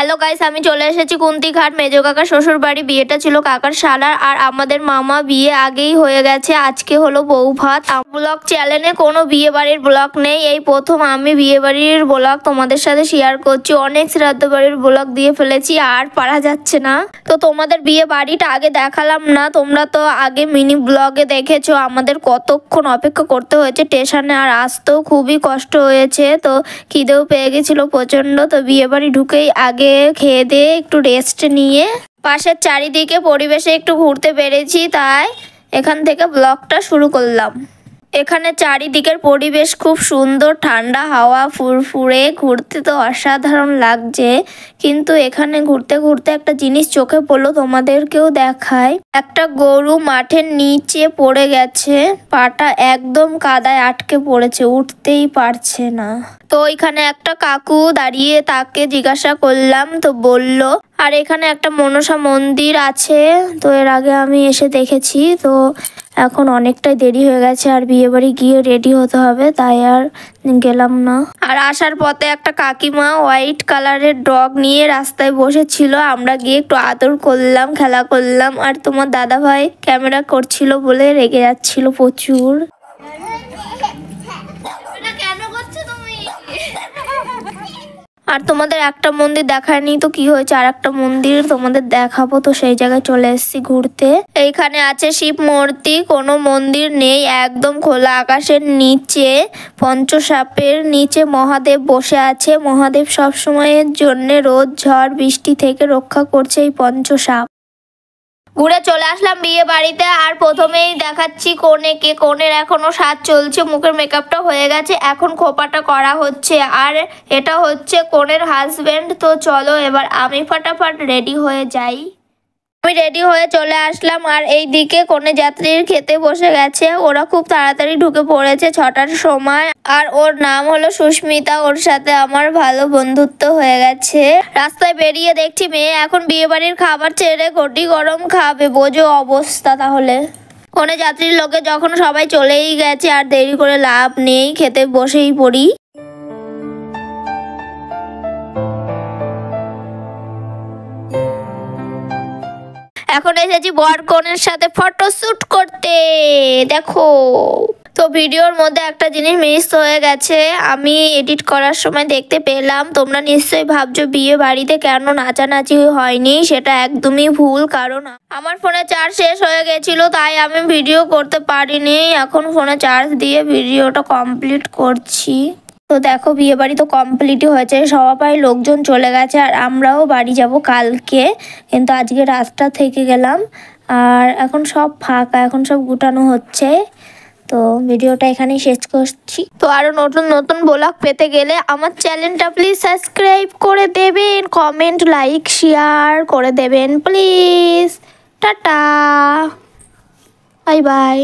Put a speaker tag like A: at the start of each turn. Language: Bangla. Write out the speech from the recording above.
A: হ্যালো গাইস, আমি চলে এসেছি কুন্তিঘাট মেজো কাকার শ্বশুর বাড়ি। বিয়েটা ছিল কাকার শালার, আর আমাদের মামা বিয়ে আগেই হয়ে গেছে। আজকে হলো বউ ভাত। ব্লগ চ্যানেলে কোনো বিয়ে বাড়ির ব্লগ নেই, এই প্রথম আমি বিয়ে বাড়ির ব্লগ তোমাদের সাথে শেয়ার করছি। অনেক শ্রাদ্ধ বাড়ির ব্লগ দিয়ে ফেলেছি, আর পারা যাচ্ছে না। তো তোমাদের বিয়ে বাড়িটা আগে দেখালাম না, তোমরা তো আগে মিনি ব্লগে দেখেছো আমাদের কতক্ষণ অপেক্ষা করতে হয়েছে স্টেশনে, আর আসতেও খুবই কষ্ট হয়েছে। তো খিদেও পেয়ে গেছিল প্রচন্ড। তো বিয়ে বাড়ি ঢুকেই আগে খেয়ে দিয়ে একটু রেস্ট নিয়ে পাশের চারিদিকে পরিবেশে একটু ঘুরতে পেরেছি, তাই এখান থেকে ব্লগটা শুরু করলাম। এখানে চারিদিকের পরিবেশ খুব সুন্দর, ঠান্ডা হাওয়া ফুরফুরে, ঘুরতে তো অসাধারণ লাগছে। কিন্তু এখানে ঘুরতে ঘুরতে একটা জিনিস চোখে পড়লো, তোমাদেরকেও দেখায়। একটা গরু মাঠের নিচে পড়ে গেছে, পাটা একদম কাদায় আটকে পড়েছে, উঠতেই পারছে না। তো এখানে একটা কাকু দাঁড়িয়ে, তাকে জিজ্ঞাসা করলাম, তো বলল আর এখানে একটা মনসা মন্দির আছে। তো এর আগে আমি এসে দেখেছি। তো এখন অনেকটাই দেরি হয়ে গেছে, আর বিয়ে বাড়ি গিয়ে রেডি হতে হবে, তাই আর গেলাম না। আর আসার পথে একটা কাকিমা হোয়াইট কালারের ডগ নিয়ে রাস্তায় বসেছিল, আমরা গিয়ে একটু আদর করলাম, খেলা করলাম। আর তোমার দাদা ভাই ক্যামেরা করছিল বলে রেগে যাচ্ছিল প্রচুর। আর তোমাদের একটা মন্দির দেখায়নি তো কি হয়েছে, আর একটা মন্দির তোমাদের দেখাবো। তো সেই জায়গায় চলে এসেছি ঘুরতে। এইখানে আছে শিব মূর্তি, কোনো মন্দির নেই, একদম খোলা আকাশের নিচে পঞ্চসাপের নিচে মহাদেব বসে আছে। মহাদেব সব সময়ের জন্য রোদ ঝড় বৃষ্টি থেকে রক্ষা করছে এই পঞ্চসাপ। ঘুরে চলে আসলাম বিয়ে বাড়িতে, আর প্রথমেই দেখাচ্ছি কনেকে। কনের এখনো সাজ চলছে, মুখের মেকআপটা হয়ে গেছে, এখন খোপাটা করা হচ্ছে। আর এটা হচ্ছে কনের হাজবেন্ড। তো চলো এবার আমি ফটাফট রেডি হয়ে যাই। আমি রেডি হয়ে চলে আসলাম, আর এই দিকে কনে যাত্রীর খেতে বসে গেছে। ওরা খুব তাড়াতাড়ি ঢুকে পড়েছে 6টার সময়। আর ওর নাম হলো সুস্মিতা, ওর সাথে আমার ভালো বন্ধুত্ব হয়ে গেছে। রাস্তায় বেরিয়ে দেখছি মেয়ে এখন বিয়ে বাড়ির খাবার ছেড়ে ঘটি গরম খাবে, বোঝো অবস্থা তাহলে। কনে যাত্রীর লোকে যখন সবাই চলেই গেছে, আর দেরি করে লাভ নেই, খেতে বসেই পড়ি। এখন এসেছি বর কনের সাথে ফটোশুট করতে, দেখো। তো ভিডিওর মধ্যে একটা জিনিস মিস হয়ে গেছে, আমি এডিট করার সময় দেখতে পেলাম। তোমরা নিশ্চয়ই ভাবছো বিয়ে বাড়িতে কেন নাচানাচি হয়নি, সেটা একদমই ভুল। কারণ আমার ফোনে চার্জ শেষ হয়ে গেছিল, তাই আমি ভিডিও করতে পারিনি। এখন ফোনে চার্জ দিয়ে ভিডিওটা কমপ্লিট করছি। তো দেখো বিয়ে বাড়ি তো কমপ্লিটই হয়েছে, সবাই লোকজন চলে গেছে, আর আমরাও বাড়ি যাব কালকে। কিন্তু আজকে রাতটা থেকে গেলাম, আর এখন সব ফাঁকা, এখন সব গুটানো হচ্ছে। তো ভিডিওটা এখানেই শেষ করছি। তো আরো নতুন নতুন ব্লগ পেতে গেলে আমার চ্যানেলটা প্লিজ সাবস্ক্রাইব করে দেবেন, কমেন্ট লাইক শেয়ার করে দেবেন প্লিজ। Tata, bye bye.